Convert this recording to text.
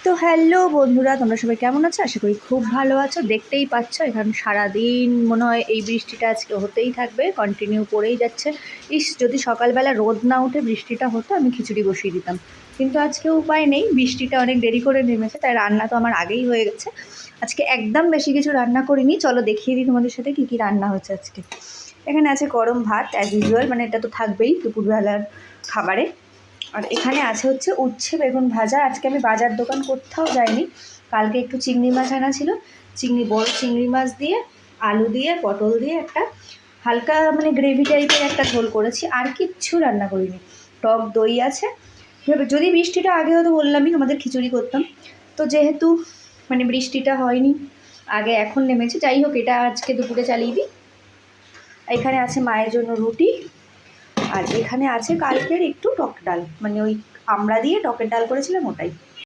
তো হ্যালো বন্ধুরা, তোমরা সবাই কেমন আছো? আশা করি খুব ভালো আছো। দেখতেই পাচ্ছ এখানে সারাদিন মনে হয় এই বৃষ্টিটা আজকে হতেই থাকবে, কন্টিনিউ করেই যাচ্ছে। যদি সকালবেলা রোদ না উঠে বৃষ্টিটা হতো আমি খিচুড়ি বসিয়ে দিতাম, কিন্তু আজকে উপায় নেই, বৃষ্টিটা অনেক দেরি করে নেমেছে, তাই রান্না তো আমার আগেই হয়ে গেছে। আজকে একদম বেশি কিছু রান্না করিনি, চলো দেখিয়ে দিই তোমাদের সাথে কী কী রান্না হচ্ছে আজকে। এখানে আছে গরম ভাত অ্যাজ ইউজুয়াল, মানে এটা তো থাকবেই দুপুরবেলার খাবারে। আর এখানে আছে হচ্ছে উচ্ছে বেগুন ভাজা। আজকে আমি বাজার দোকান কোথাও যাইনি, কালকে একটু চিংড়ি মাছ আনা ছিল, বড় চিংড়ি মাছ দিয়ে আলু দিয়ে পটল দিয়ে একটা হালকা মানে গ্রেভি টাইপের একটা ঝোল করেছি, আর কিচ্ছু রান্না করিনি। টক দই আছে। যদি বৃষ্টিটা আগে হতো বললামই আমাদের খিচুড়ি করতাম, তো যেহেতু মানে বৃষ্টিটা হয়নি আগে, এখন নেমেছে। যাই হোক, এটা আজকে দুপুরে চালিয়ে দিই। এখানে আছে মায়ের জন্য রুটি, আর এখানে আছে কালকের একটু টক ডাল, মানে ওই আমড়া দিয়ে টকের ডাল করেছিলাম ওটাই।